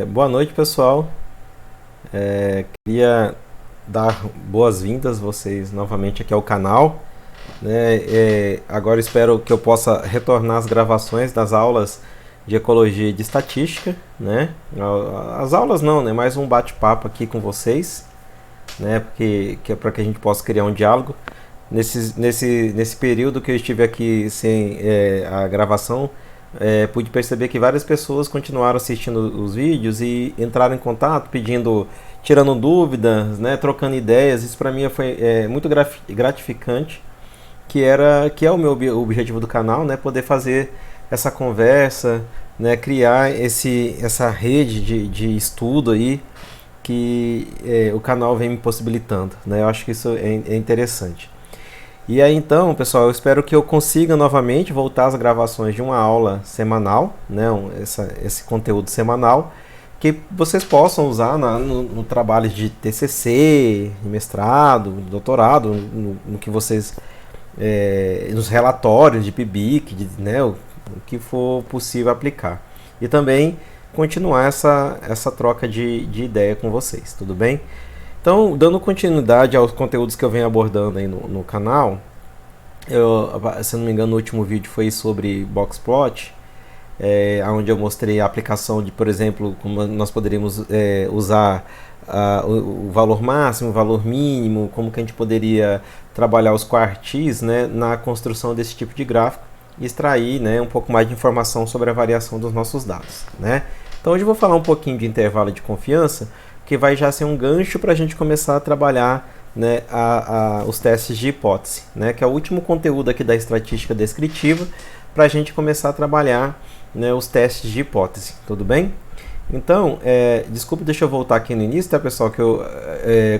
Boa noite, pessoal. Queria dar boas-vindas vocês novamente aqui ao canal, né? Agora espero que eu possa retornar às gravações das aulas de ecologia e de estatística, né? As aulas não, né? Mais um bate-papo aqui com vocês, né? Porque que é para que a gente possa criar um diálogo. Nesse período que eu estive aqui sem a gravação, pude perceber que várias pessoas continuaram assistindo os vídeos e entraram em contato pedindo, tirando dúvidas, né, trocando ideias. Isso para mim foi muito gratificante, que é o meu objetivo do canal, né, poder fazer essa conversa, né, criar essa rede de estudo aí que o canal vem me possibilitando, né. Eu acho que isso é interessante. E aí então, pessoal, eu espero que eu consiga novamente voltar às gravações de uma aula semanal, né, esse conteúdo semanal, que vocês possam usar no trabalho de TCC, de mestrado, doutorado, no que vocês, nos relatórios de PIBIC, né, o que for possível aplicar. E também continuar essa troca de ideia com vocês, tudo bem? Então, dando continuidade aos conteúdos que eu venho abordando aí no canal, se não me engano, o último vídeo foi sobre Boxplot, onde eu mostrei a aplicação de, por exemplo, como nós poderíamos usar o valor máximo, o valor mínimo, como que a gente poderia trabalhar os quartis, né, na construção desse tipo de gráfico e extrair, né, um pouco mais de informação sobre a variação dos nossos dados, né? Então hoje eu vou falar um pouquinho de intervalo de confiança, que vai já ser um gancho para a gente começar a trabalhar, né, os testes de hipótese, né, que é o último conteúdo aqui da estatística descritiva, para a gente começar a trabalhar, né, os testes de hipótese, tudo bem? Então, desculpe, deixa eu voltar aqui no início, tá, pessoal, que eu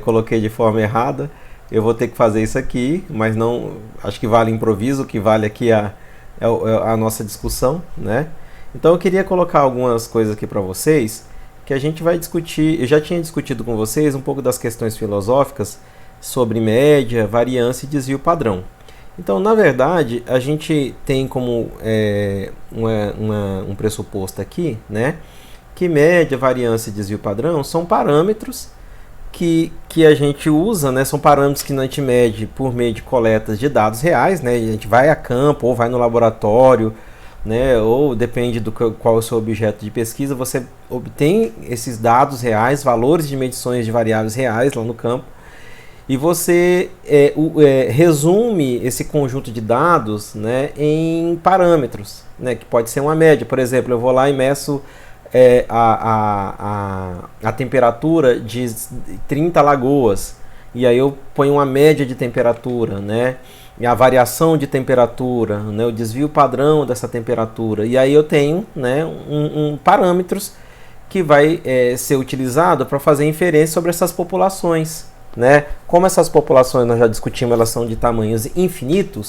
coloquei de forma errada. Eu vou ter que fazer isso aqui, mas não, acho que vale improviso, o que vale aqui a nossa discussão, né? Então eu queria colocar algumas coisas aqui para vocês, que a gente vai discutir. Eu já tinha discutido com vocês um pouco das questões filosóficas sobre média, variância e desvio padrão. Então, na verdade, a gente tem como um pressuposto aqui, né, que média, variância e desvio padrão são parâmetros que a gente usa, né, são parâmetros que a gente mede por meio de coletas de dados reais, né, a gente vai a campo ou vai no laboratório, né, ou depende do qual é o seu objeto de pesquisa, você obtém esses dados reais, valores de medições de variáveis reais lá no campo, e você resume esse conjunto de dados, né, em parâmetros, né, que pode ser uma média. Por exemplo, eu vou lá e meço a temperatura de 30 lagoas, e aí eu ponho uma média de temperatura, né, e a variação de temperatura, né, o desvio padrão dessa temperatura, e aí eu tenho, né, parâmetros que vai ser utilizado para fazer inferência sobre essas populações, né? Como essas populações nós já discutimos, elas são de tamanhos infinitos,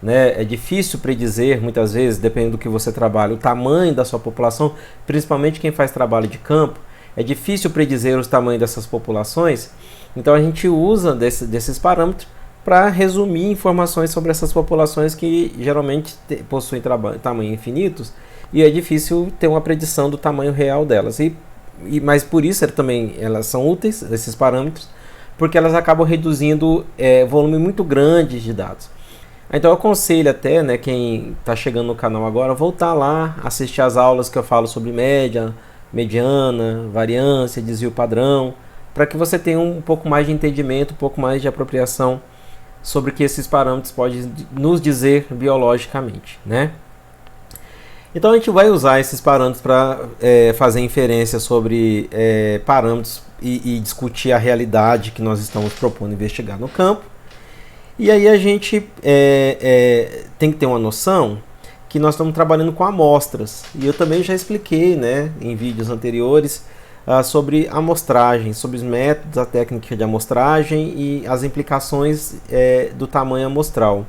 né? É difícil predizer muitas vezes, dependendo do que você trabalha, o tamanho da sua população, principalmente quem faz trabalho de campo, é difícil predizer os tamanhos dessas populações. Então a gente usa desses parâmetros para resumir informações sobre essas populações que geralmente possuem tamanhos infinitos, e é difícil ter uma predição do tamanho real delas. Mas por isso também elas são úteis, esses parâmetros, porque elas acabam reduzindo volume muito grande de dados. Então eu aconselho até, né, quem está chegando no canal agora, voltar lá, assistir as aulas que eu falo sobre média, mediana, variância, desvio padrão, para que você tenha um pouco mais de entendimento, um pouco mais de apropriação sobre o que esses parâmetros podem nos dizer biologicamente, né? Então a gente vai usar esses parâmetros para fazer inferência sobre parâmetros e discutir a realidade que nós estamos propondo investigar no campo. E aí a gente tem que ter uma noção que nós estamos trabalhando com amostras. E eu também já expliquei, né, em vídeos anteriores sobre amostragem, sobre os métodos, a técnica de amostragem e as implicações do tamanho amostral.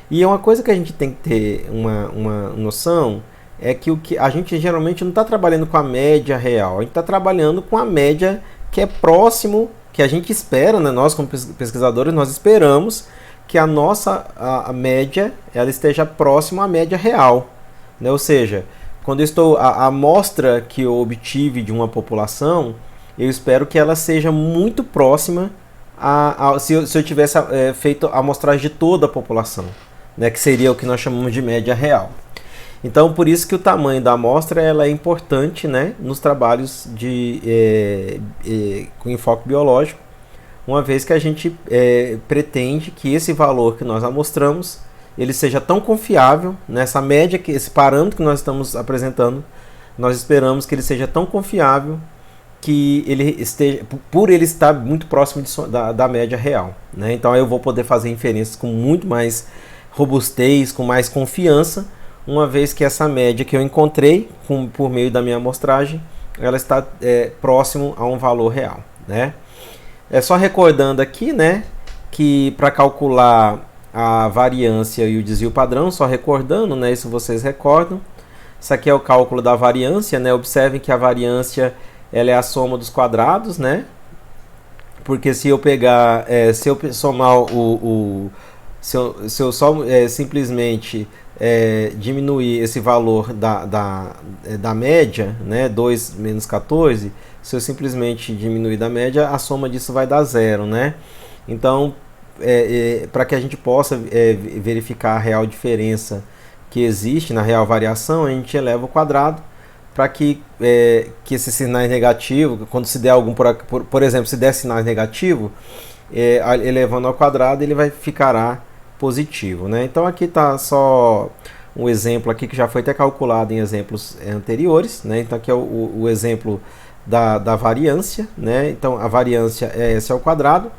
E é uma coisa que a gente tem que ter uma noção, é que a gente geralmente não está trabalhando com a média real, a gente está trabalhando com a média que é próximo, que a gente espera, né? Nós como pesquisadores, nós esperamos que a nossa média ela esteja próxima à média real, né? Ou seja, quando eu estou a amostra que eu obtive de uma população, eu espero que ela seja muito próxima se eu tivesse feito a amostragem de toda a população, né, que seria o que nós chamamos de média real. Então, por isso que o tamanho da amostra ela é importante, né, nos trabalhos com enfoque biológico, uma vez que a gente pretende que esse valor que nós amostramos ele seja tão confiável, nessa média, esse parâmetro que nós estamos apresentando, nós esperamos que ele seja tão confiável que ele esteja, por ele estar muito próximo da média real, né? Então eu vou poder fazer inferências com muito mais robustez, com mais confiança, uma vez que essa média que eu encontrei por meio da minha amostragem, ela está próximo a um valor real, né? Só recordando aqui, né, que para calcular a variância e o desvio padrão, só recordando, né, isso vocês recordam, isso aqui é o cálculo da variância, né? Observem que a variância ela é a soma dos quadrados, né? Porque se eu pegar, se eu somar se eu só simplesmente diminuir esse valor da média, né, 2 menos 14, se eu simplesmente diminuir da média, a soma disso vai dar zero, né? Então, para que a gente possa verificar a real diferença que existe na real variação, a gente eleva ao quadrado, para que esses sinais negativos, quando se der algum, por exemplo, se der sinais negativos, elevando ao quadrado, ele ficará positivo, né? Então aqui está só um exemplo aqui que já foi até calculado em exemplos anteriores, né? Então aqui é o exemplo da variância, né? Então a variância é S ao quadrado,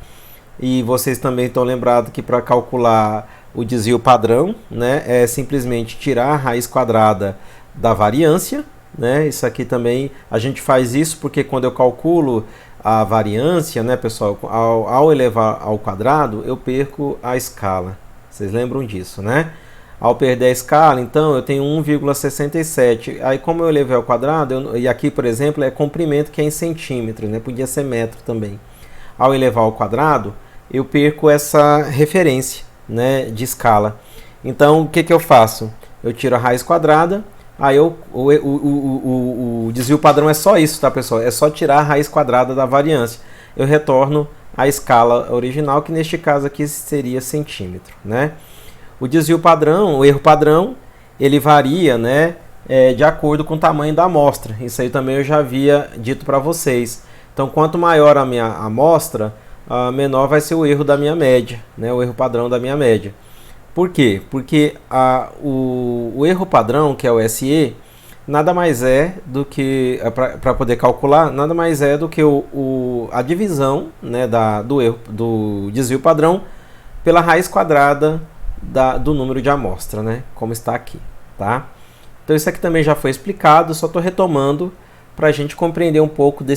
e vocês também estão lembrados que para calcular o desvio padrão, né, é simplesmente tirar a raiz quadrada da variância, né? Isso aqui também a gente faz isso porque quando eu calculo a variância, né, pessoal, ao elevar ao quadrado, eu perco a escala. Vocês lembram disso, né? Ao perder a escala, então, eu tenho 1,67. Aí, como eu elevei ao quadrado, e aqui, por exemplo, é comprimento que é em centímetros, né? Podia ser metro também. Ao elevar ao quadrado, eu perco essa referência, né, de escala. Então, o que eu faço? Eu tiro a raiz quadrada. Aí o desvio padrão é só isso, tá, pessoal? É só tirar a raiz quadrada da variância. Eu retorno a escala original, que neste caso aqui seria centímetro, né? O desvio padrão, o erro padrão, ele varia, né, de acordo com o tamanho da amostra. Isso aí também eu já havia dito para vocês. Então, quanto maior a minha amostra, menor vai ser o erro da minha média, né, o erro padrão da minha média. Por quê? Porque o erro padrão, que é o SE, nada mais é do que, para poder calcular, nada mais é do que a divisão, né, do desvio padrão pela raiz quadrada do número de amostra, né, como está aqui, tá? Então isso aqui também já foi explicado, só estou retomando para a gente compreender um pouco da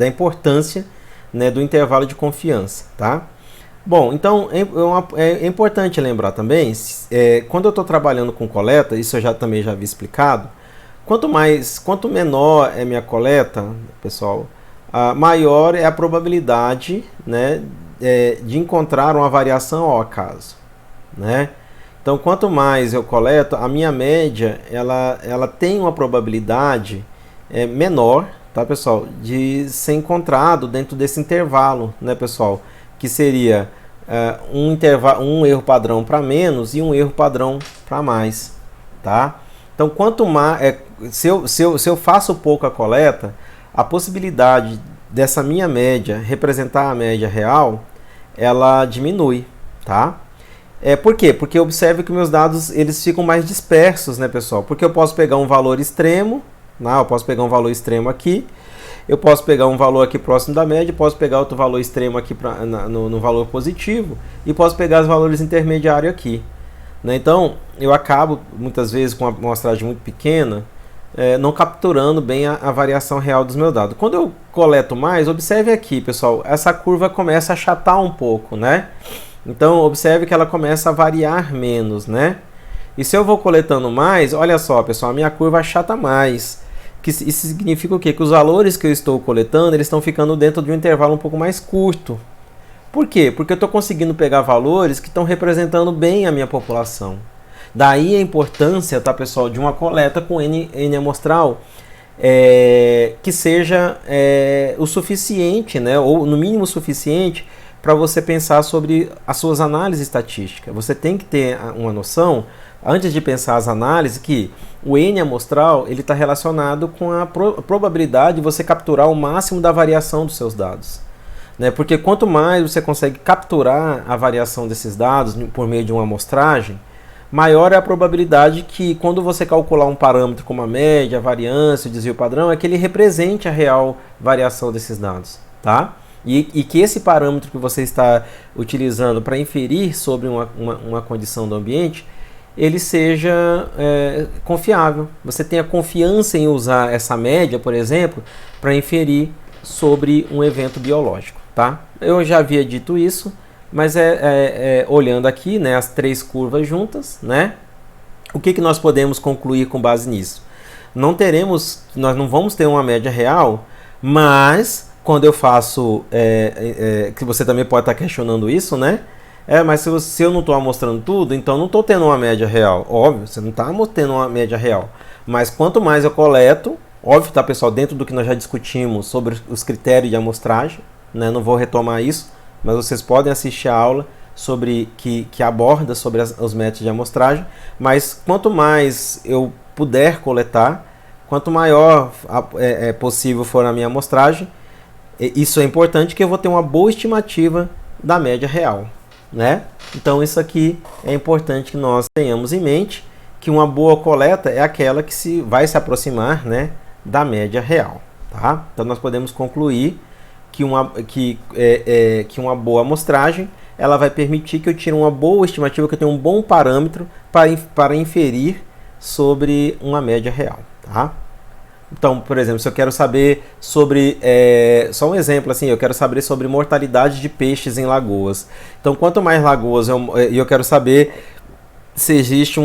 importância, né, do intervalo de confiança, tá? Bom, então é importante lembrar também, quando eu estou trabalhando com coleta, isso eu também já havia explicado, quanto menor é minha coleta, pessoal, maior é a probabilidade, né, de encontrar uma variação ao acaso, né? Então, quanto mais eu coleto, a minha média ela tem uma probabilidade menor, tá, pessoal, de ser encontrado dentro desse intervalo, né, pessoal? Que seria um erro padrão para menos e um erro padrão para mais, tá? Então, quanto mais, se eu faço pouca coleta, a possibilidade dessa minha média representar a média real, ela diminui, tá? Por quê? Porque observe que meus dados eles ficam mais dispersos, né, pessoal? Porque eu posso pegar um valor extremo, né? Eu posso pegar um valor extremo aqui, eu posso pegar um valor aqui próximo da média, posso pegar outro valor extremo aqui no valor positivo e posso pegar os valores intermediários aqui, né? Então, eu acabo, muitas vezes, com uma amostragem muito pequena, não capturando bem a variação real dos meus dados. Quando eu coleto mais, observe aqui, pessoal, essa curva começa a achatar um pouco, né? Então, observe que ela começa a variar menos, né? E se eu vou coletando mais, olha só, pessoal, a minha curva achata mais. Isso significa o quê? Que os valores que eu estou coletando, eles estão ficando dentro de um intervalo um pouco mais curto. Por quê? Porque eu estou conseguindo pegar valores que estão representando bem a minha população. Daí a importância, tá, pessoal, de uma coleta com N amostral que seja o suficiente, né, ou no mínimo suficiente para você pensar sobre as suas análises estatísticas. Você tem que ter uma noção, antes de pensar as análises, que o N amostral ele está relacionado com a probabilidade de você capturar o máximo da variação dos seus dados. Né? Porque quanto mais você consegue capturar a variação desses dados por meio de uma amostragem, maior é a probabilidade que quando você calcular um parâmetro como a média, a variância, o desvio padrão, é que ele represente a real variação desses dados. Tá? E que esse parâmetro que você está utilizando para inferir sobre uma condição do ambiente, ele seja confiável. Você tenha confiança em usar essa média, por exemplo, para inferir sobre um evento biológico. Tá? Eu já havia dito isso, mas olhando aqui, né, as três curvas juntas, né, o que nós podemos concluir com base nisso? Nós não vamos ter uma média real, mas quando eu faço, que você também pode estar questionando isso, né? Mas se eu não estou amostrando tudo, então não estou tendo uma média real. Óbvio, você não está tendo uma média real. Mas quanto mais eu coleto, óbvio, tá, pessoal, dentro do que nós já discutimos sobre os critérios de amostragem, né? Não vou retomar isso, mas vocês podem assistir a aula sobre que aborda sobre os métodos de amostragem. Mas quanto mais eu puder coletar, quanto maior possível for a minha amostragem, isso é importante, que eu vou ter uma boa estimativa da média real, né? Então isso aqui é importante que nós tenhamos em mente, que uma boa coleta é aquela que vai se aproximar, né, da média real, tá? Então nós podemos concluir que uma boa amostragem ela vai permitir que eu tire uma boa estimativa, que eu tenha um bom parâmetro para inferir sobre uma média real, tá? Então, por exemplo, se eu quero saber sobre, só um exemplo assim, eu quero saber sobre mortalidade de peixes em lagoas. Então, quanto mais lagoas eu quero saber se existe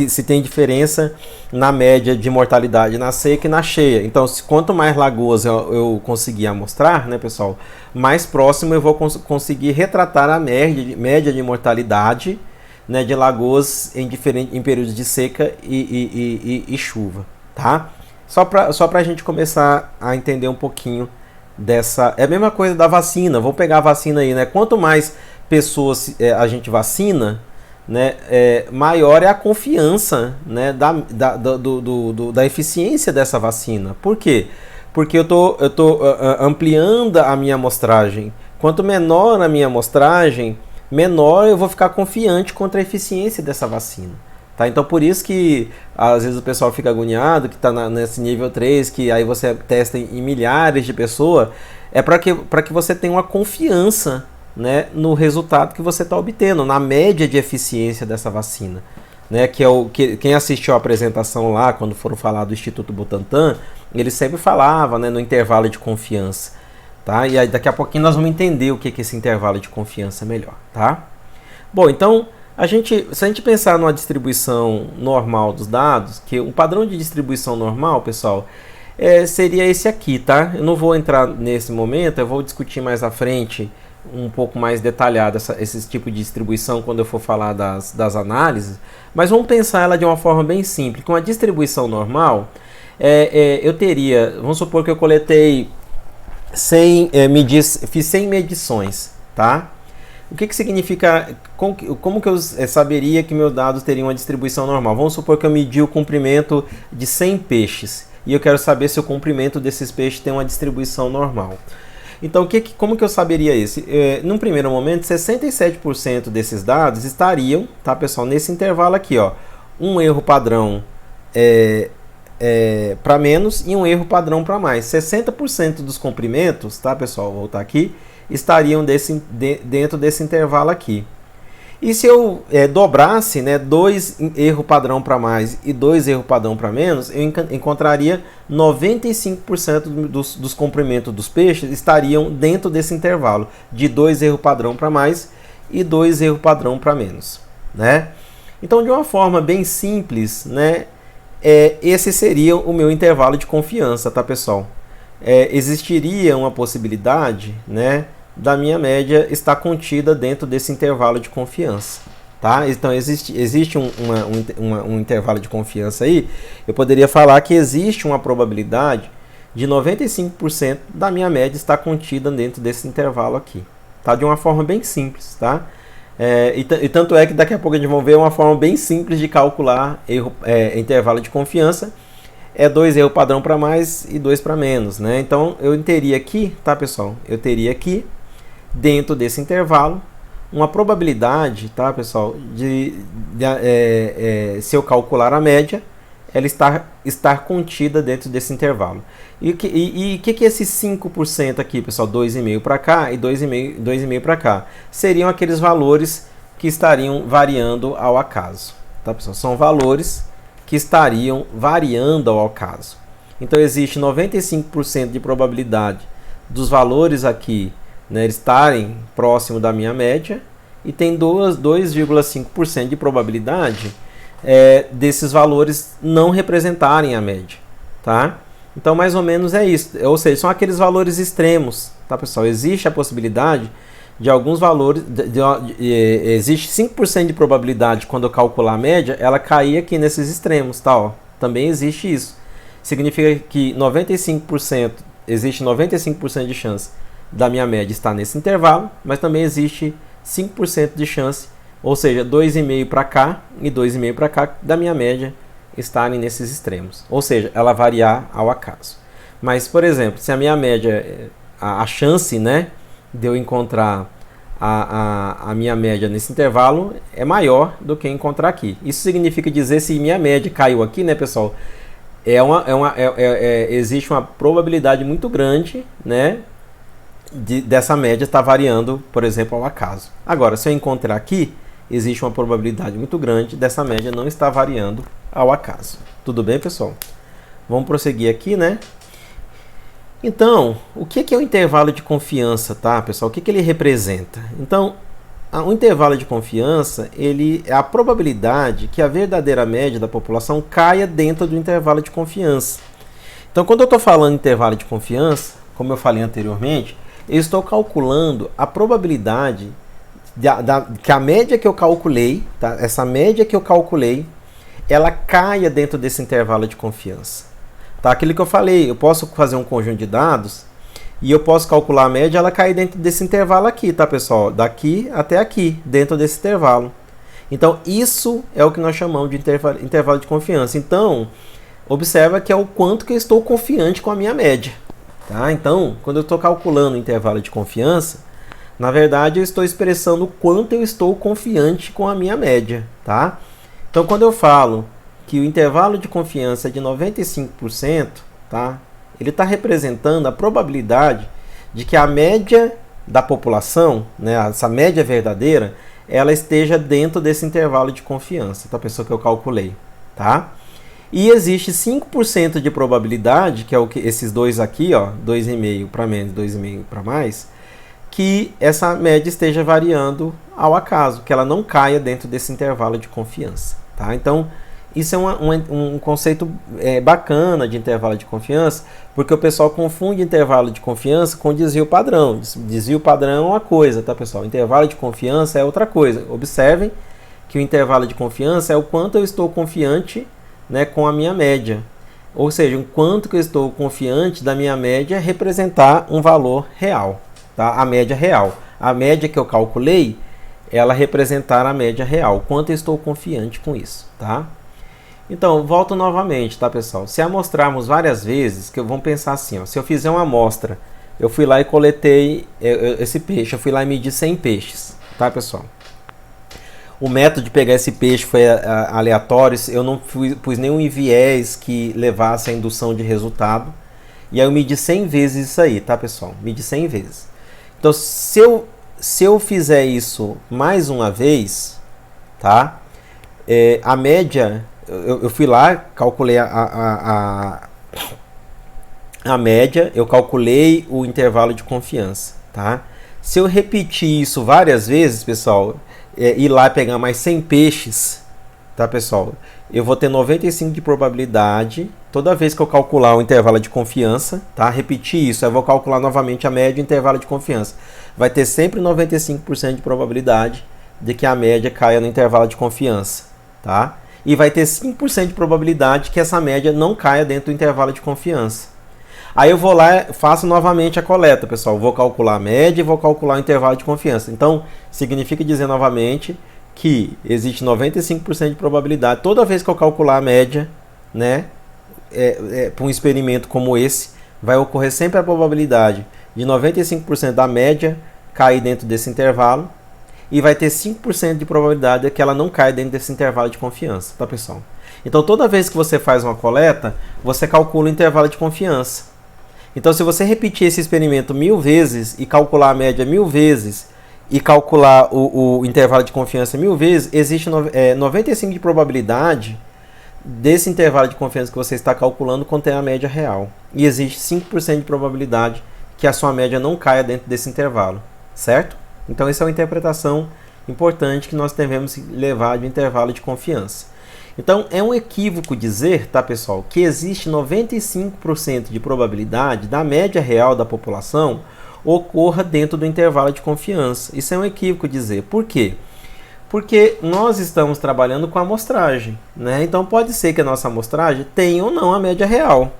se tem diferença na média de mortalidade na seca e na cheia. Então, quanto mais lagoas eu conseguir amostrar, né, pessoal, mais próximo eu vou conseguir retratar a média de mortalidade, né, de lagoas em períodos de seca e chuva, tá? Só para a gente começar a entender um pouquinho dessa... É a mesma coisa da vacina. Vou pegar a vacina aí, né? Quanto mais pessoas a gente vacina, né, maior é a confiança, né, da eficiência dessa vacina. Por quê? Porque eu tô ampliando a minha amostragem. Quanto menor a minha amostragem, menor eu vou ficar confiante contra a eficiência dessa vacina. Tá? Então por isso que às vezes o pessoal fica agoniado, que está nesse nível 3, que aí você testa em milhares de pessoas, é para que você tenha uma confiança, né, no resultado que você está obtendo, na média de eficiência dessa vacina. Né, quem assistiu a apresentação lá, quando foram falar do Instituto Butantan, ele sempre falava, né, no intervalo de confiança. Tá? E aí daqui a pouquinho nós vamos entender o que é esse intervalo de confiança melhor. Tá? Bom, então... se a gente pensar numa distribuição normal dos dados, que um padrão de distribuição normal, pessoal, seria esse aqui, tá? Eu não vou entrar nesse momento, eu vou discutir mais à frente um pouco mais detalhado esse tipo de distribuição quando eu for falar das análises, mas vamos pensar ela de uma forma bem simples. Com a distribuição normal, eu teria, vamos supor que eu coletei 100, fiz 100 medições, tá? O que significa, como que eu saberia que meus dados teriam uma distribuição normal? Vamos supor que eu medi o comprimento de 100 peixes e eu quero saber se o comprimento desses peixes tem uma distribuição normal. Então, como que eu saberia isso? Num primeiro momento, 67% desses dados estariam, tá, pessoal, nesse intervalo aqui, ó, um erro padrão para menos e um erro padrão para mais. 60% dos comprimentos, tá, pessoal, vou voltar aqui, estariam dentro desse intervalo aqui. E se eu dobrasse, né, 2 erro padrão para mais e 2 erro padrão para menos, eu encontraria 95% dos comprimentos dos peixes estariam dentro desse intervalo de 2 erro padrão para mais e 2 erro padrão para menos, né? Então, de uma forma bem simples, né, esse seria o meu intervalo de confiança, tá, pessoal? Existiria uma possibilidade, né, da minha média estar contida dentro desse intervalo de confiança, tá? Então existe um intervalo de confiança aí. Eu poderia falar que existe uma probabilidade de 95% da minha média estar contida dentro desse intervalo aqui, tá? De uma forma bem simples, tá? E tanto é que daqui a pouco a gente vai ver uma forma bem simples de calcular intervalo de confiança. É 2 erros padrão para mais e 2 para menos, né? Então eu teria aqui, tá, pessoal? Eu teria aqui, dentro desse intervalo, uma probabilidade, tá, pessoal, se eu calcular a média, ela estar contida dentro desse intervalo. E o que é esses 5% aqui, pessoal? 2,5 para cá e 2,5 para cá. Seriam aqueles valores que estariam variando ao acaso. Tá, pessoal? São valores que estariam variando ao acaso. Então existe 95% de probabilidade dos valores aqui, né, estarem próximo da minha média, e tem 2,5% de probabilidade desses valores não representarem a média, tá? Então mais ou menos é isso, ou seja, são aqueles valores extremos, tá, pessoal? Existe a possibilidade de alguns valores, existe 5% de probabilidade quando eu calcular a média, ela cair aqui nesses extremos, tá? Ó, também existe isso. Significa que 95%, existe 95% de chance da minha média estar nesse intervalo, mas também existe 5% de chance, ou seja, 2,5 para cá e 2,5 para cá, da minha média estarem nesses extremos. Ou seja, ela variar ao acaso. Mas, por exemplo, se a minha média, a chance, né, de eu encontrar a minha média nesse intervalo é maior do que encontrar aqui. Isso significa dizer, se minha média caiu aqui, né, pessoal, existe uma probabilidade muito grande, né, dessa média estar variando, por exemplo, ao acaso. Agora, se eu encontrar aqui, existe uma probabilidade muito grande dessa média não estar variando ao acaso. Tudo bem, pessoal? Vamos prosseguir aqui, né? Então, o que é o intervalo de confiança, tá, pessoal? O que ele representa? Então, o intervalo de confiança, ele é a probabilidade que a verdadeira média da população caia dentro do intervalo de confiança. Então, quando eu estou falando em intervalo de confiança, como eu falei anteriormente, eu estou calculando a probabilidade que a média que eu calculei, tá? Essa média que eu calculei, ela caia dentro desse intervalo de confiança. Tá? Aquilo que eu falei, eu posso fazer um conjunto de dados e eu posso calcular a média, ela cair dentro desse intervalo aqui, tá, pessoal? Daqui até aqui, dentro desse intervalo. Então, isso é o que nós chamamos de intervalo de confiança. Então, observa que é o quanto que eu estou confiante com a minha média. Tá? Então, quando eu estou calculando o intervalo de confiança, na verdade eu estou expressando o quanto eu estou confiante com a minha média. Tá? Então, quando eu falo que o intervalo de confiança é de 95%, tá? Ele está representando a probabilidade de que a média da população, né, essa média verdadeira, ela esteja dentro desse intervalo de confiança, da pessoa que eu calculei. Tá? E existe 5% de probabilidade, que é o que esses dois aqui, ó, 2,5 para menos, 2,5 para mais, que essa média esteja variando ao acaso, que ela não caia dentro desse intervalo de confiança. Tá? Então, isso é um conceito bacana de intervalo de confiança, porque o pessoal confunde intervalo de confiança com desvio padrão. Desvio padrão é uma coisa, tá, pessoal? Intervalo de confiança é outra coisa. Observem que o intervalo de confiança é o quanto eu estou confiante, né, com a minha média. Ou seja, o quanto que eu estou confiante da minha média representar um valor real. Tá? A média real. A média que eu calculei, ela representar a média real. Quanto eu estou confiante com isso, tá? Então, volto novamente, tá, pessoal? Se amostrarmos várias vezes, vamos pensar assim, ó, se eu fizer uma amostra, eu fui lá e coletei esse peixe, eu fui lá e medi 100 peixes, tá, pessoal? O método de pegar esse peixe foi aleatório, eu não pus nenhum viés que levasse à indução de resultado, e aí eu medi 100 vezes isso aí, tá, pessoal? Medi 100 vezes. Então, se eu fizer isso mais uma vez, tá? A média... Eu fui lá, calculei a média, eu calculei o intervalo de confiança, tá? Se eu repetir isso várias vezes, pessoal, ir lá pegar mais 100 peixes, tá, pessoal? Eu vou ter 95% de probabilidade, toda vez que eu calcular o intervalo de confiança, tá? Repetir isso, eu vou calcular novamente a média e o intervalo de confiança. Vai ter sempre 95% de probabilidade de que a média caia no intervalo de confiança, tá? E vai ter 5% de probabilidade que essa média não caia dentro do intervalo de confiança. Aí eu vou lá e faço novamente a coleta, pessoal. Vou calcular a média e vou calcular o intervalo de confiança. Então, significa dizer novamente que existe 95% de probabilidade, toda vez que eu calcular a média, né, para um experimento como esse, vai ocorrer sempre a probabilidade de 95% da média cair dentro desse intervalo e vai ter 5% de probabilidade de que ela não caia dentro desse intervalo de confiança, tá, pessoal? Então, toda vez que você faz uma coleta, você calcula o intervalo de confiança. Então, se você repetir esse experimento 1000 vezes e calcular a média 1000 vezes e calcular o intervalo de confiança 1000 vezes, existe 95% de probabilidade desse intervalo de confiança que você está calculando conter a média real. E existe 5% de probabilidade que a sua média não caia dentro desse intervalo, certo? Então, essa é uma interpretação importante que nós devemos levar de intervalo de confiança. Então, é um equívoco dizer, tá, pessoal, que existe 95% de probabilidade da média real da população ocorra dentro do intervalo de confiança. Isso é um equívoco dizer. Por quê? Porque nós estamos trabalhando com a amostragem, né? Então, pode ser que a nossa amostragem tenha ou não a média real,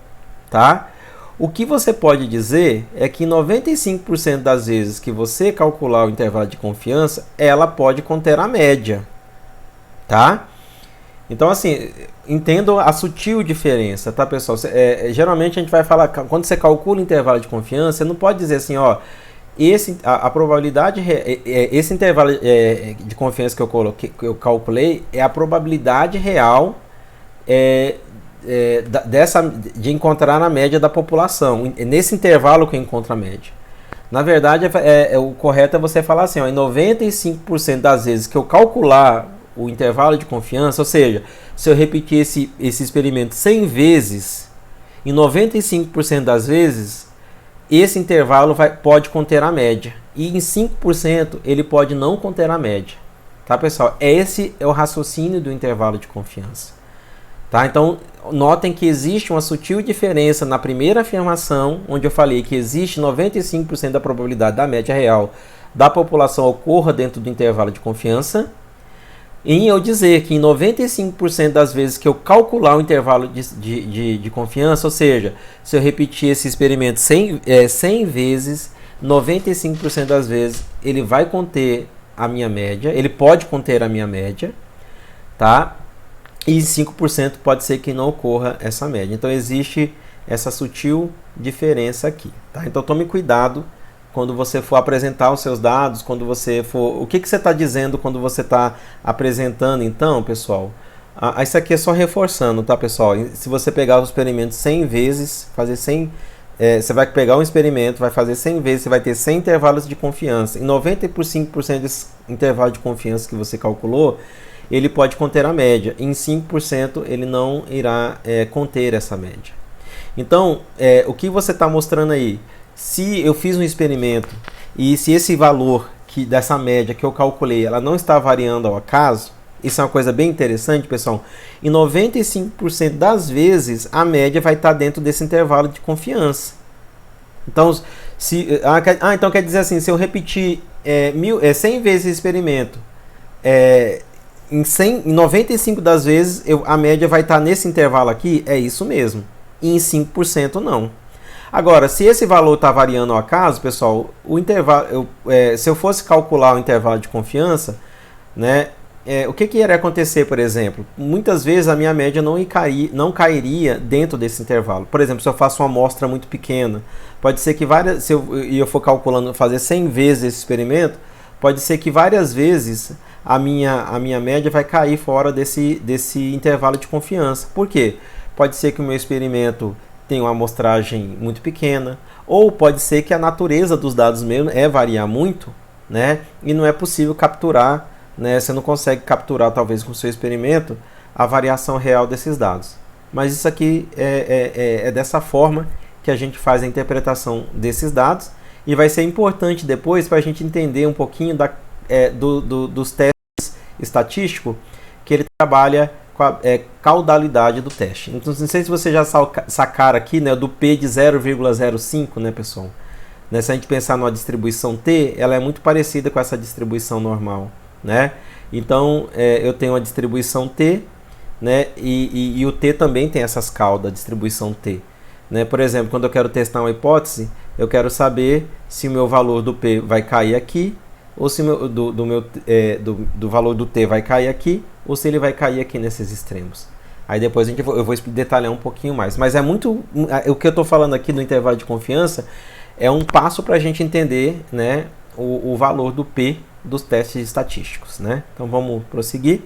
tá? O que você pode dizer é que 95% das vezes que você calcular o intervalo de confiança, ela pode conter a média, tá? Então, assim, entendo a sutil diferença, tá, pessoal? Geralmente a gente vai falar, quando você calcula o intervalo de confiança, você não pode dizer assim, ó, a probabilidade, esse intervalo de confiança que eu calculei é a probabilidade real de encontrar a média da população. Nesse intervalo que eu encontro a média. Na verdade, o correto é você falar assim, ó, em 95% das vezes que eu calcular o intervalo de confiança, ou seja, se eu repetir esse experimento 100 vezes, em 95% das vezes, esse intervalo pode conter a média. E em 5% ele pode não conter a média. Tá, pessoal? Esse é o raciocínio do intervalo de confiança. Tá? Então, notem que existe uma sutil diferença na primeira afirmação, onde eu falei que existe 95% da probabilidade da média real da população ocorra dentro do intervalo de confiança, em eu dizer que em 95% das vezes que eu calcular o intervalo de confiança, ou seja, se eu repetir esse experimento 100 vezes, 95% das vezes ele vai conter a minha média, ele pode conter a minha média, tá? E 5% pode ser que não ocorra essa média. Então, existe essa sutil diferença aqui, tá? Então, tome cuidado quando você for apresentar os seus dados, quando você for... O que você está dizendo quando você está apresentando, então, pessoal? Isso aqui é só reforçando, tá, pessoal? Se você pegar o experimento 100 vezes, fazer 100... você vai pegar um experimento, vai fazer 100 vezes, você vai ter 100 intervalos de confiança. Em 95% desse intervalo de confiança que você calculou, ele pode conter a média. Em 5% ele não irá conter essa média. Então, o que você está mostrando aí? Se eu fiz um experimento e se esse valor dessa média que eu calculei, ela não está variando ao acaso, isso é uma coisa bem interessante, pessoal. Em 95% das vezes, a média vai estar dentro desse intervalo de confiança. Então, então quer dizer assim, se eu repetir 100 vezes esse experimento, em 95 das vezes, a média vai estar nesse intervalo aqui, é isso mesmo. E em 5% não. Agora, se esse valor está variando ao acaso, pessoal, o intervalo, se eu fosse calcular o intervalo de confiança, né, o que iria acontecer, por exemplo? Muitas vezes a minha média não cairia dentro desse intervalo. Por exemplo, se eu faço uma amostra muito pequena, pode ser que se eu for calculando, fazer 100 vezes esse experimento, pode ser que várias vezes a minha média vai cair fora desse intervalo de confiança. Por quê? Pode ser que o meu experimento tem uma amostragem muito pequena, ou pode ser que a natureza dos dados mesmo variar muito, né? E não é possível capturar, né? Você não consegue capturar, talvez, com o seu experimento, a variação real desses dados. Mas isso aqui é dessa forma que a gente faz a interpretação desses dados, e vai ser importante depois para a gente entender um pouquinho dos testes estatísticos, que ele trabalha com a caudalidade do teste. Então, não sei se vocês já sacaram aqui, né, do P de 0,05, né, pessoal? Né, se a gente pensar numa distribuição T, ela é muito parecida com essa distribuição normal, né? Então, eu tenho a distribuição T, né? E o T também tem essas caudas, a distribuição T. Né? Por exemplo, quando eu quero testar uma hipótese, eu quero saber se o meu valor do P vai cair aqui, ou se do valor do T vai cair aqui, ou se ele vai cair aqui nesses extremos. Aí depois eu vou detalhar um pouquinho mais. Mas o que eu estou falando aqui do intervalo de confiança é um passo para a gente entender, né, o valor do P dos testes estatísticos. Né? Então vamos prosseguir.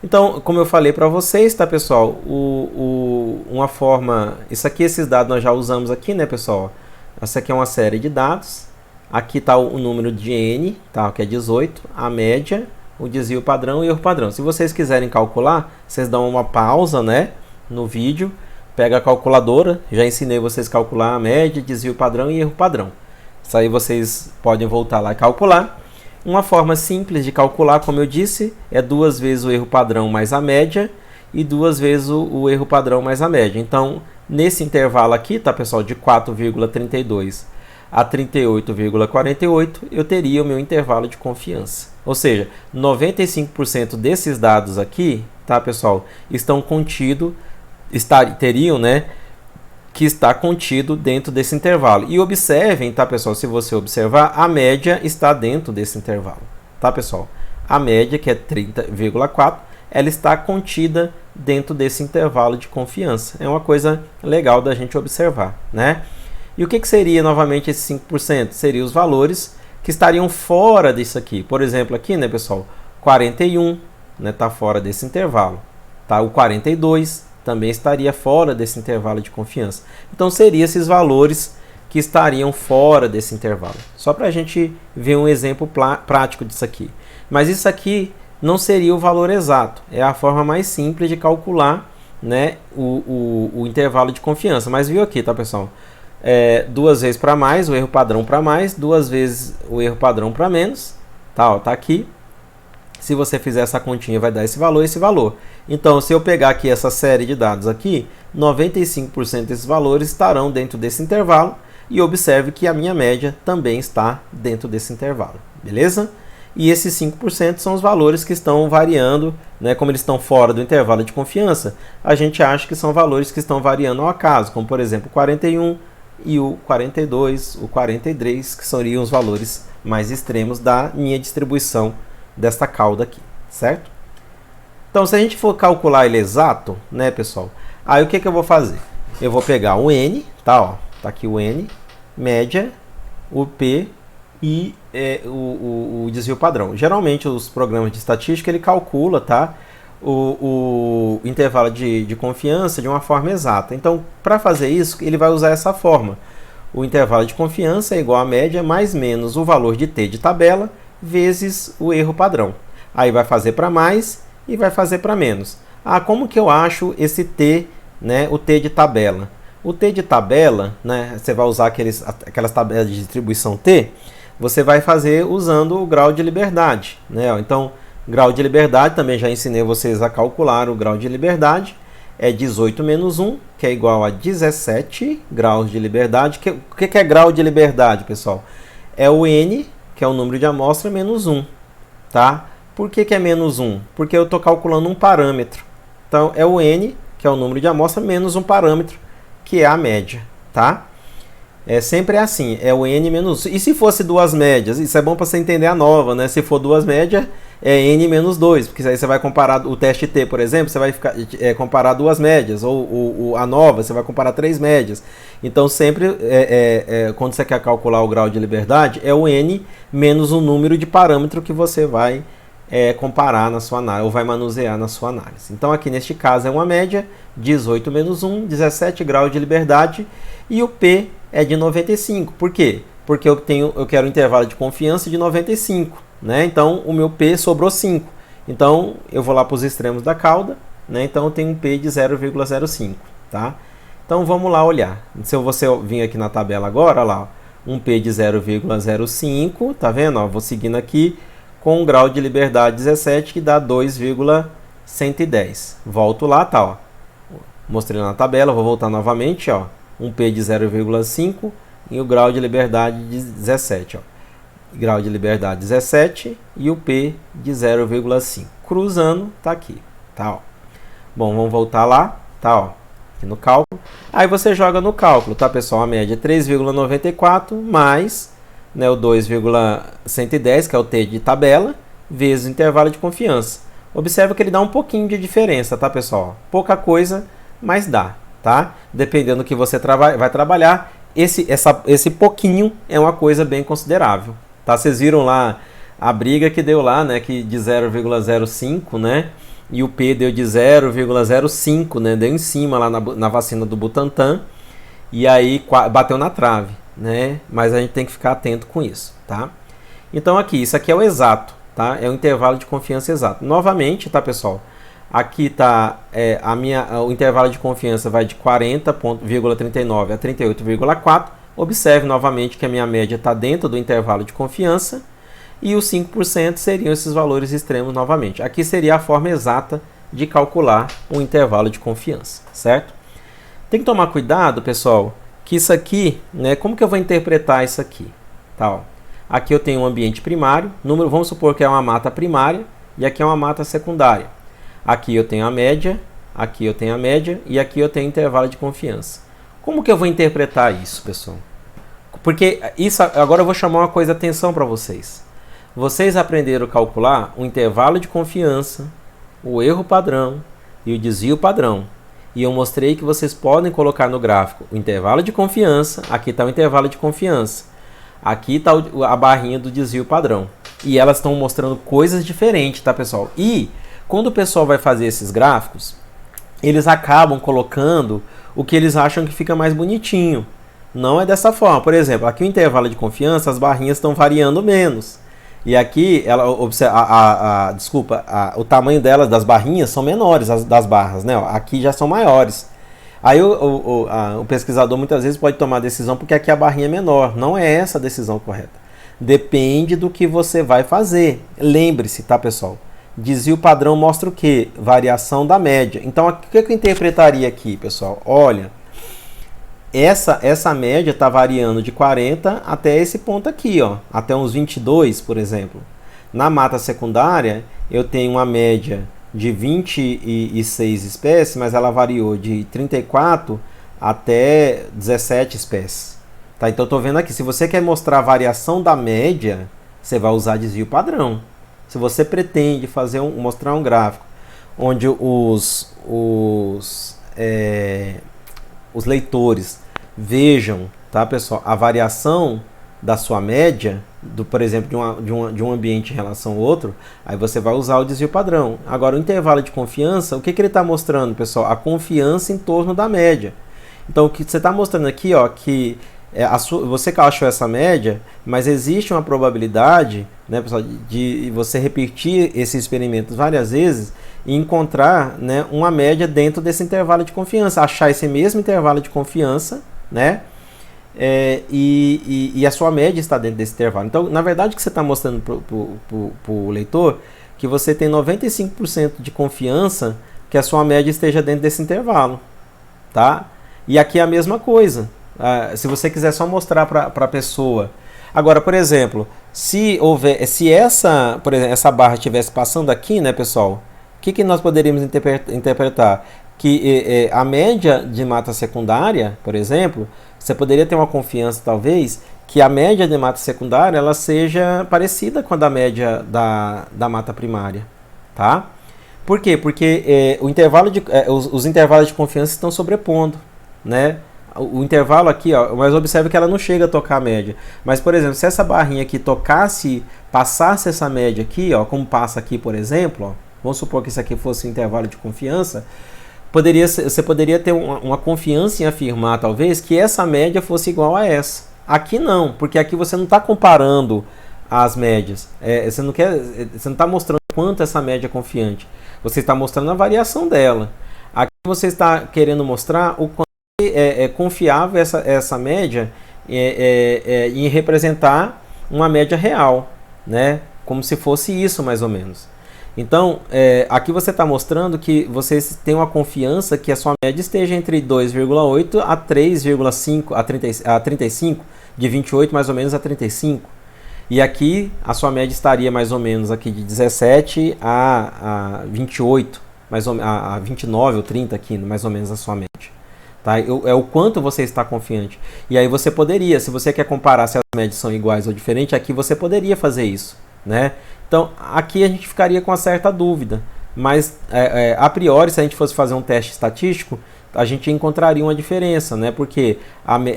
Então, como eu falei para vocês, tá, pessoal? Uma forma... Isso aqui, esses dados nós já usamos aqui, né, pessoal? Essa aqui é uma série de dados. Aqui está o número de N, tá, que é 18, a média, o desvio padrão e o erro padrão. Se vocês quiserem calcular, vocês dão uma pausa, né, no vídeo, pega a calculadora, já ensinei vocês a calcular a média, desvio padrão e erro padrão. Isso aí vocês podem voltar lá e calcular. Uma forma simples de calcular, como eu disse, é 2 vezes o erro padrão mais a média e 2 vezes o erro padrão mais a média. Então, nesse intervalo aqui, tá, pessoal, de 4,32 a 38,48, eu teria o meu intervalo de confiança. Ou seja, 95% desses dados aqui, tá, pessoal, teriam, né, que está contido dentro desse intervalo. E observem, tá, pessoal, se você observar, a média está dentro desse intervalo, tá, pessoal? A média, que é 30,4, ela está contida dentro desse intervalo de confiança. É uma coisa legal da gente observar, né? E o que seria, novamente, esses 5%? Seriam os valores que estariam fora disso aqui. Por exemplo, aqui, né, pessoal, 41, né, tá fora desse intervalo, tá? O 42 também estaria fora desse intervalo de confiança. Então, seriam esses valores que estariam fora desse intervalo. Só para a gente ver um exemplo prático disso aqui. Mas isso aqui não seria o valor exato. É a forma mais simples de calcular, né, o intervalo de confiança. Mas viu aqui, tá, pessoal? 2 vezes para mais, o erro padrão para mais, 2 vezes o erro padrão para menos. Tá, ó, tá aqui. Se você fizer essa continha, vai dar esse valor e esse valor. Então, se eu pegar aqui essa série de dados aqui, 95% desses valores estarão dentro desse intervalo. E observe que a minha média também está dentro desse intervalo. Beleza? E esses 5% são os valores que estão variando, né? Como eles estão fora do intervalo de confiança, a gente acha que são valores que estão variando ao acaso. Como, por exemplo, o 41 e o 42, o 43, que seriam os valores mais extremos da minha distribuição desta cauda aqui, certo? Então, se a gente for calcular ele exato, né, pessoal? Aí o que eu vou fazer? Eu vou pegar o N, tá, ó, tá aqui o N, média, o P e o desvio padrão. Geralmente, os programas de estatística, ele calcula, tá, o intervalo de confiança de uma forma exata. Então, para fazer isso, ele vai usar essa forma. O intervalo de confiança é igual a média mais menos o valor de T de tabela vezes o erro padrão. Aí vai fazer para mais e vai fazer para menos. Ah, como que eu acho esse T, né, o T de tabela? O T de tabela, né, você vai usar aquelas tabelas de distribuição T, você vai fazer usando o grau de liberdade, né? Então, grau de liberdade, também já ensinei vocês a calcular o grau de liberdade, é 18 menos 1, que é igual a 17 graus de liberdade. O que é grau de liberdade, pessoal? É o N, que é o número de amostra, menos 1, tá? Por que é menos 1? Porque eu estou calculando um parâmetro. Então, é o N, que é o número de amostra, menos um parâmetro, que é a média, tá? Sempre assim, é o N menos 1. E se fosse duas médias? Isso é bom para você entender a nova, né? Se for duas médias, é N menos 2, porque aí você vai comparar o teste T, por exemplo, você vai comparar duas médias, ou a nova, você vai comparar 3 médias. Então, sempre, quando você quer calcular o grau de liberdade, é o N menos o número de parâmetro que você vai comparar na sua análise, ou vai manusear na sua análise. Então, aqui neste caso é uma média, 18 menos 1, 17 graus de liberdade, e o P é de 95. Por quê? Porque eu quero um intervalo de confiança de 95. Né? Então, o meu P sobrou 5. Então, eu vou lá para os extremos da cauda, né? Então, eu tenho um P de 0,05. Tá? Então, vamos lá olhar. Se você vir aqui na tabela agora, olha lá, um P de 0,05, tá vendo? Ó, vou seguindo aqui com um grau de liberdade 17, que dá 2,110. Volto lá, tá? Ó. Mostrei na tabela, vou voltar novamente, ó. Um P de 0,5 e o grau de liberdade de 17, ó. grau de liberdade 17 e o P de 0,5. Cruzando, tá aqui, tá, ó. Bom, vamos voltar lá, tá, ó, aqui no cálculo. Aí você joga no cálculo, tá, pessoal? A média é 3,94 mais, né, o 2,110, que é o T de tabela, vezes o intervalo de confiança. Observa que ele dá um pouquinho de diferença, tá, pessoal? Pouca coisa, mas dá, tá? Dependendo do que você vai trabalhar, esse pouquinho é uma coisa bem considerável, tá? Vocês viram lá a briga que deu lá, né, que de 0,05, né? E o P deu de 0,05, né? Deu em cima lá na vacina do Butantan. E aí bateu na trave, né? Mas a gente tem que ficar atento com isso, tá? Então aqui, isso aqui é o exato, tá? É o intervalo de confiança exato. Novamente, tá, pessoal? Aqui tá o intervalo de confiança vai de 40,39 a 38,4. Observe novamente que a minha média está dentro do intervalo de confiança. E os 5% seriam esses valores extremos novamente. Aqui seria a forma exata de calcular o intervalo de confiança, certo? Tem que tomar cuidado, pessoal, que isso aqui, né, como que eu vou interpretar isso aqui? Tá, ó. Aqui eu tenho um ambiente primário, vamos supor que é uma mata primária, e aqui é uma mata secundária. Aqui eu tenho a média, aqui eu tenho a média, e aqui eu tenho intervalo de confiança. Como que eu vou interpretar isso, pessoal? Porque isso, agora eu vou chamar uma coisa de atenção para vocês. Vocês aprenderam a calcular o intervalo de confiança, o erro padrão e o desvio padrão. E eu mostrei que vocês podem colocar no gráfico o intervalo de confiança, aqui está o intervalo de confiança, aqui está a barrinha do desvio padrão. E elas estão mostrando coisas diferentes, tá, pessoal? E quando o pessoal vai fazer esses gráficos, eles acabam colocando o que eles acham que fica mais bonitinho. Não é dessa forma. Por exemplo, aqui o intervalo de confiança, as barrinhas estão variando menos. E aqui, o tamanho delas, das barrinhas, são menores, das barras, né? Aqui já são maiores. Aí o pesquisador muitas vezes pode tomar a decisão porque aqui a barrinha é menor. Não é essa a decisão correta. Depende do que você vai fazer. Lembre-se, tá, pessoal? Desvio padrão mostra o quê? Variação da média. Então, o que eu interpretaria aqui, pessoal? Olha, essa média está variando de 40 até esse ponto aqui, ó, até uns 22, por exemplo. Na mata secundária, eu tenho uma média de 26 espécies, mas ela variou de 34 até 17 espécies. Tá? Então, eu estou vendo aqui, se você quer mostrar a variação da média, você vai usar desvio padrão. Se você pretende mostrar um gráfico onde os leitores vejam, tá, pessoal, a variação da sua média, por exemplo, de um ambiente em relação ao outro, aí você vai usar o desvio padrão. Agora, o intervalo de confiança, o que ele está mostrando, pessoal? A confiança em torno da média. Então, o que você está mostrando aqui, ó, que você achou essa média, mas existe uma probabilidade, né, pessoal, de você repetir esse experimento várias vezes e encontrar, né, uma média dentro desse intervalo de confiança, achar esse mesmo intervalo de confiança, né, e a sua média está dentro desse intervalo. Então, na verdade, o que você está mostrando para o leitor que você tem 95% de confiança que a sua média esteja dentro desse intervalo, tá? E aqui é a mesma coisa. Se você quiser só mostrar para a pessoa. Agora, por exemplo, se essa barra estivesse passando aqui, né, pessoal? O que nós poderíamos interpretar? Que a média de mata secundária, por exemplo, você poderia ter uma confiança, talvez, que a média de mata secundária ela seja parecida com a da média da mata primária, tá? Por quê? Porque os intervalos de confiança estão sobrepondo, né? O intervalo aqui, ó, mas observe que ela não chega a tocar a média. Mas, por exemplo, se essa barrinha aqui passasse essa média aqui, ó, como passa aqui, por exemplo, ó, vamos supor que isso aqui fosse um intervalo de confiança, você poderia ter uma confiança em afirmar, talvez, que essa média fosse igual a essa. Aqui não, porque aqui você não está comparando as médias. Você não está mostrando quanto essa média é confiante. Você está mostrando a variação dela. Aqui você está querendo mostrar o quanto é confiável essa média em representar uma média real, né? Como se fosse isso, mais ou menos. Então, aqui você está mostrando que vocês têm uma confiança que a sua média esteja entre 2,8 a 3,5 a 35, de 28 mais ou menos a 35. E aqui a sua média estaria mais ou menos aqui de 17 a 28, mais ou, a 29 ou 30 aqui, mais ou menos a sua média. Tá? É o quanto você está confiante. E aí você poderia, se você quer comparar se as médias são iguais ou diferentes, aqui você poderia fazer isso. Né? Então aqui a gente ficaria com uma certa dúvida. Mas a priori, se a gente fosse fazer um teste estatístico, a gente encontraria uma diferença, né? Porque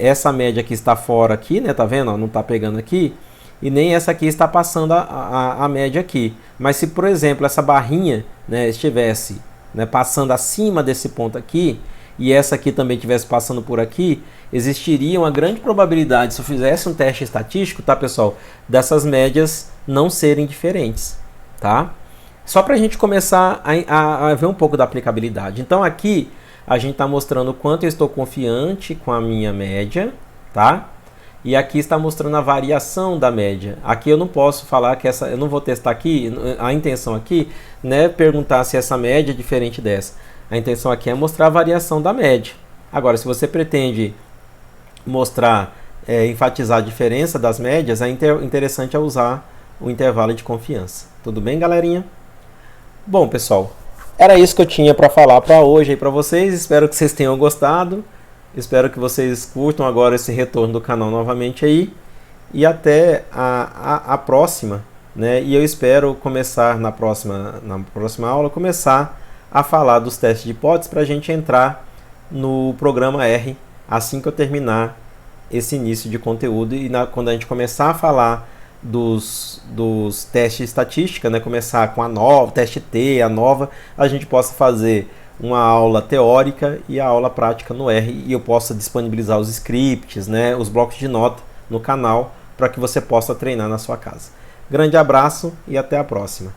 essa média aqui está fora aqui, né? Tá vendo? Não está pegando aqui. E nem essa aqui está passando a média aqui. Mas se, por exemplo, essa barrinha, né, estivesse, né, passando acima desse ponto aqui, e essa aqui também estivesse passando por aqui, existiria uma grande probabilidade, se eu fizesse um teste estatístico, tá, pessoal, dessas médias não serem diferentes, tá? Só para a gente começar a ver um pouco da aplicabilidade. Então aqui a gente está mostrando o quanto eu estou confiante com a minha média, tá? E aqui está mostrando a variação da média. Aqui eu não posso falar que eu não vou testar aqui, a intenção aqui não é perguntar se essa média é diferente dessa. A intenção aqui é mostrar a variação da média. Agora, se você pretende mostrar, enfatizar a diferença das médias, é interessante usar o intervalo de confiança. Tudo bem, galerinha? Bom, pessoal, era isso que eu tinha para falar para hoje aí para vocês. Espero que vocês tenham gostado. Espero que vocês curtam agora esse retorno do canal novamente aí. E até a próxima, né? E eu espero começar na próxima aula, começar a falar dos testes de hipótese para a gente entrar no programa R assim que eu terminar esse início de conteúdo. E quando a gente começar a falar dos testes de estatística, né? Começar com a nova, teste T, a nova, a gente possa fazer uma aula teórica e a aula prática no R, e eu possa disponibilizar os scripts, né, os blocos de nota no canal para que você possa treinar na sua casa. Grande abraço e até a próxima.